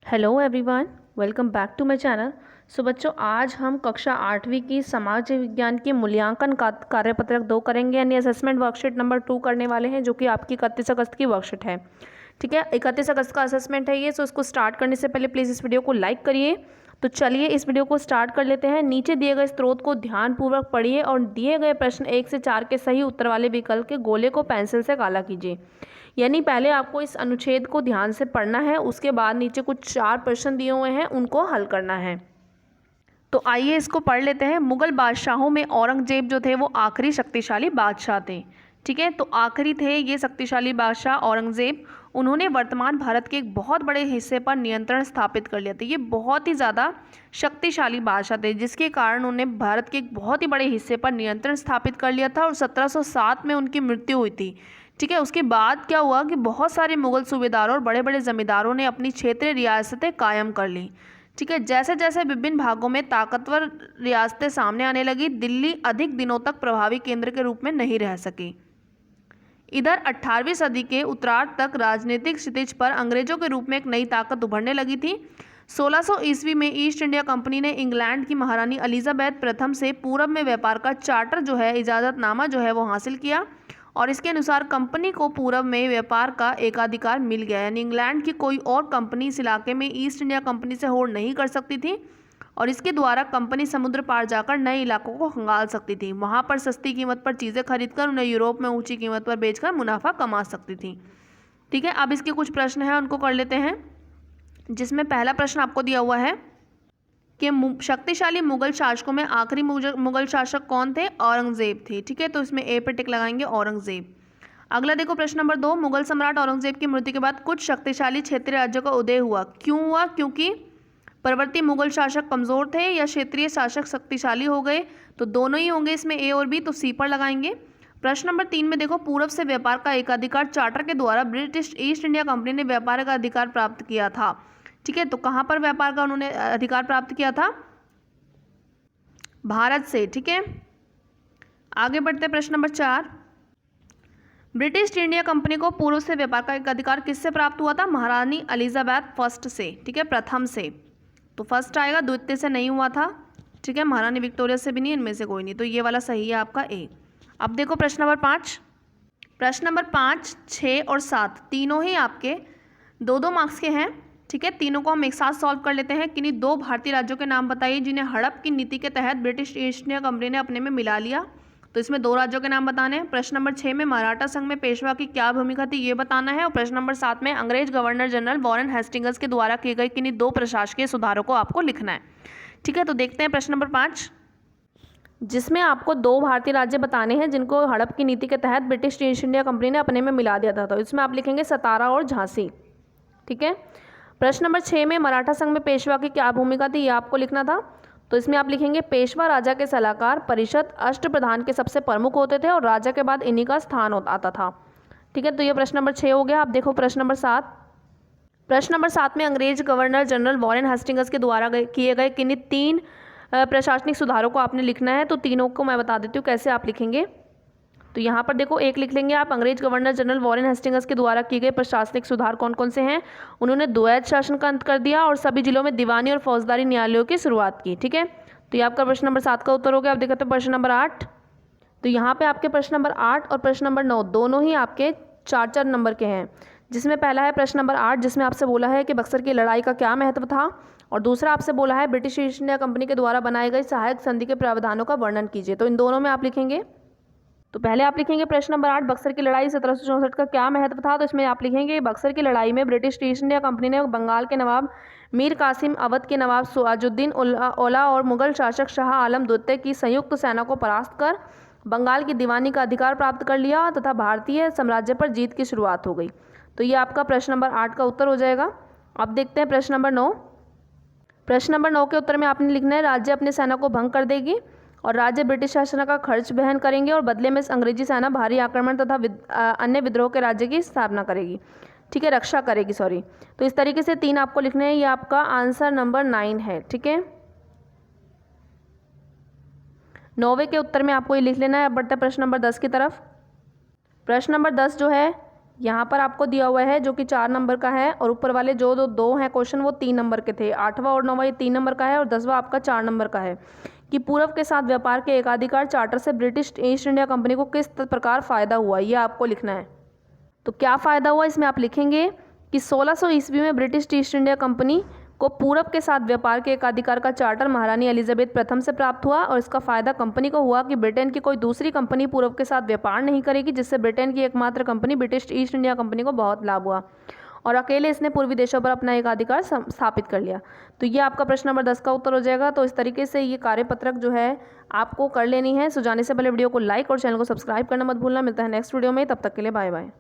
Hello everyone, welcome back to my channel. So बच्चों, आज हम कक्षा 8वीं की समाज विज्ञान की मूल्यांकन कार्यपत्रक 2 करेंगे, यानी असेसमेंट वर्कशीट नंबर 2 करने वाले हैं, जो कि आपकी 31 अगस्त की वर्कशीट है। ठीक है, 31 अगस्त का असेसमेंट है ये। सो इसको स्टार्ट करने से पहले प्लीज़ इस वीडियो को लाइक करिए। तो चलिए इस वीडियो को स्टार्ट कर लेते हैं। नीचे दिए गए स्रोत को ध्यानपूर्वक पढ़िए और दिए गए प्रश्न 1 से 4 के सही उत्तर वाले विकल्प के गोले को पेंसिल से काला कीजिए। यानी पहले आपको इस अनुच्छेद को ध्यान से पढ़ना है, उसके बाद नीचे कुछ 4 प्रश्न दिए हुए हैं, उनको हल करना है। तो आइए इसको पढ़ लेते हैं। मुगल बादशाहों में औरंगजेब जो थे वो आखिरी शक्तिशाली बादशाह थे। ठीक है, तो आखिरी थे ये शक्तिशाली बादशाह औरंगजेब। उन्होंने वर्तमान भारत के एक बहुत बड़े हिस्से पर नियंत्रण स्थापित कर लिया था। ये बहुत ही ज़्यादा शक्तिशाली बादशाह थे, जिसके कारण उन्हें भारत के एक बहुत ही बड़े हिस्से पर नियंत्रण स्थापित कर लिया था और 1707 में उनकी मृत्यु हुई थी। ठीक है, उसके बाद क्या हुआ कि बहुत सारे मुगल सूबेदारों और बड़े बड़े जमींदारों ने अपनी क्षेत्रीय रियासतें कायम कर ली। ठीक है, जैसे जैसे विभिन्न भागों में ताकतवर रियासतें सामने आने लगी, दिल्ली अधिक दिनों तक प्रभावी केंद्र के रूप में नहीं रह सकी। इधर 18वीं सदी के उत्तरार्ध तक राजनीतिक क्षितिज पर अंग्रेजों के रूप में एक नई ताकत उभरने लगी थी। 1600 ईस्वी में ईस्ट इंडिया कंपनी ने इंग्लैंड की महारानी एलिजाबेथ प्रथम से पूरब में व्यापार का चार्टर जो है, इजाज़तनामा जो है वो हासिल किया, और इसके अनुसार कंपनी को पूरब में व्यापार का एकाधिकार मिल गया। यानी इंग्लैंड की कोई और कंपनी इस इलाके में ईस्ट इंडिया कंपनी से होड़ नहीं कर सकती थी, और इसके द्वारा कंपनी समुद्र पार जाकर नए इलाकों को खंगाल सकती थी। वहां पर सस्ती कीमत पर चीज़ें खरीदकर उन्हें यूरोप में ऊंची कीमत पर बेचकर मुनाफा कमा सकती थी। ठीक है, अब इसके कुछ प्रश्न हैं, उनको कर लेते हैं। जिसमें पहला प्रश्न आपको दिया हुआ है कि शक्तिशाली मुगल शासकों में आखिरी मुगल शासक कौन थे? औरंगजेब थे। ठीक है, तो इसमें ए पे टिक लगाएंगे, औरंगजेब। अगला देखो प्रश्न नंबर 2, मुगल सम्राट औरंगजेब की मृत्यु के बाद कुछ शक्तिशाली क्षेत्रीय राज्यों का उदय हुआ। क्यों हुआ? क्योंकि परवर्ती मुगल शासक कमजोर थे या क्षेत्रीय शासक शक्तिशाली हो गए? तो दोनों ही होंगे इसमें, ए और बी, तो सी पर लगाएंगे। प्रश्न नंबर 3 में देखो, पूरब से व्यापार का एकाधिकार चार्टर के द्वारा ब्रिटिश ईस्ट इंडिया कंपनी ने व्यापार का अधिकार प्राप्त किया था। ठीक है, तो कहां पर व्यापार का उन्होंने अधिकार प्राप्त किया था? भारत से। ठीक है, आगे बढ़ते प्रश्न number 4, British east India company को पूर्व से व्यापार का एक अधिकार किससे प्राप्त हुआ था? महारानी एलिजाबेथ फर्स्ट से। ठीक है, प्रथम से, तो फर्स्ट आएगा, द्वितीय से नहीं हुआ था। ठीक है, महारानी विक्टोरिया से भी नहीं, इनमें से कोई नहीं, तो ये वाला सही है आपका ए। अब देखो प्रश्न नंबर 5। प्रश्न नंबर 5, 6 और 7 तीनों ही आपके 2-2 मार्क्स के हैं। ठीक है, तीनों को हम एक साथ सॉल्व कर लेते हैं। किन्हीं 2 भारतीय राज्यों के नाम बताइए जिन्हें हड़प की नीति के तहत ब्रिटिश ईस्ट इंडिया कंपनी ने अपने में मिला लिया। तो इसमें 2 राज्यों के नाम बताने हैं। प्रश्न नंबर 6 में मराठा संघ में पेशवा की क्या भूमिका थी, ये बताना है। और प्रश्न नंबर 7 में अंग्रेज गवर्नर जनरल वॉरेन हेस्टिंग्स के द्वारा किए गए किन्हीं 2 प्रशासकीय सुधारों को आपको लिखना है। ठीक है, तो देखते हैं प्रश्न नंबर 5, जिसमें आपको 2 भारतीय राज्य बताने हैं जिनको हड़प की नीति के तहत ब्रिटिश ईस्ट इंडिया कंपनी ने अपने में मिला दिया था। तो इसमें आप लिखेंगे सतारा और झांसी। ठीक है, प्रश्न नंबर 6 में मराठा संघ में पेशवा की क्या भूमिका थी, ये आपको लिखना था। तो इसमें आप लिखेंगे पेशवा राजा के सलाहकार, परिषद, अष्टप्रधान के सबसे प्रमुख होते थे और राजा के बाद इन्हीं का स्थान आता था। ठीक है, तो ये प्रश्न नंबर 6 हो गया। आप देखो प्रश्न नंबर 7। प्रश्न नंबर 7 में अंग्रेज गवर्नर जनरल वॉरेन हेस्टिंग्स के द्वारा किए गए किन्हीं 3 प्रशासनिक सुधारों को आपने लिखना है। तो तीनों को मैं बता देती हूँ कैसे आप लिखेंगे। तो यहाँ पर देखो, एक लिख लेंगे आप, अंग्रेज गवर्नर जनरल वॉरेन हेस्टिंग्स के द्वारा किए गए प्रशासनिक सुधार कौन कौन से हैं? उन्होंने द्वैध शासन का अंत कर दिया और सभी जिलों में दीवानी और फौजदारी न्यायालयों की शुरुआत की। ठीक है, तो ये आपका प्रश्न नंबर 7 का उत्तर हो गया। आप देखते हैं प्रश्न नंबर 8। तो यहाँ पे आपके प्रश्न नंबर 8 और प्रश्न नंबर 9 दोनों ही आपके 4-4 नंबर के हैं। जिसमें पहला है प्रश्न नंबर 8, जिसमें आपसे बोला है कि बक्सर की लड़ाई का क्या महत्व था, और दूसरा आपसे बोला है ब्रिटिश ईस्ट इंडिया कंपनी के द्वारा बनाई गई सहायक संधि के प्रावधानों का वर्णन कीजिए। तो इन दोनों में आप लिखेंगे। तो पहले आप लिखेंगे प्रश्न नंबर 8, बक्सर की लड़ाई 1764 का क्या महत्व था। तो इसमें आप लिखेंगे बक्सर की लड़ाई में ब्रिटिश ईस्ट इंडिया कंपनी ने बंगाल के नवाब मीर कासिम, अवध के नवाब सिराजुद्दीन औला और मुगल शासक शाह आलम द्वितीय की संयुक्त सेना को परास्त कर बंगाल की दीवानी का अधिकार प्राप्त कर लिया तथा भारतीय साम्राज्य पर जीत की शुरुआत हो गई। तो ये आपका प्रश्न नंबर 8 का उत्तर हो जाएगा। अब देखते हैं प्रश्न नंबर 9। प्रश्न नंबर 9 के उत्तर में आपने लिखना है राज्य अपनी सेना को भंग कर देगी और राज्य ब्रिटिश शासन का खर्च वहन करेंगे और बदले में अंग्रेजी सेना भारी आक्रमण तथा अन्य विद्रोह के राज्य की स्थापना करेगी। ठीक है, रक्षा करेगी, सॉरी। तो इस तरीके से 3 आपको लिखने हैं। ये आपका आंसर नंबर 9 है। ठीक है, 9वें के उत्तर में आपको ये लिख लेना है। अब बढ़ते हैं प्रश्न नंबर 10 की तरफ। प्रश्न नंबर 10 जो है यहाँ पर आपको दिया हुआ है जो कि 4 नंबर का है, और ऊपर वाले जो दो हैं क्वेश्चन वो 3 नंबर के थे। 8वां और 9वां ये 3 नंबर का है, और 10वां आपका 4 नंबर का है कि पूर्व के साथ व्यापार के एकाधिकार चार्टर से ब्रिटिश ईस्ट इंडिया कंपनी को किस प्रकार फ़ायदा हुआ, ये आपको लिखना है। तो क्या फ़ायदा हुआ इसमें आप लिखेंगे कि 1600 ईस्वी में ब्रिटिश ईस्ट इंडिया कंपनी को पूरब के साथ व्यापार के एकाधिकार का चार्टर महारानी एलिजाबेथ प्रथम से प्राप्त हुआ, और इसका फ़ायदा कंपनी को हुआ कि ब्रिटेन की कोई दूसरी कंपनी पूरब के साथ व्यापार नहीं करेगी, जिससे ब्रिटेन की एकमात्र company British east India company को बहुत लाभ हुआ, और अकेले इसने पूर्वी देशों पर अपना एकाधिकार स्थापित कर लिया। तो ये आपका प्रश्न नंबर 10 का उत्तर हो जाएगा। तो इस तरीके से ये कार्यपत्रक जो है आपको कर लेनी है। सो जाने से पहले वीडियो को लाइक और चैनल को सब्सक्राइब करना मत भूलना। मिलता है नेक्स्ट वीडियो में, तब तक के लिए बाय बाय।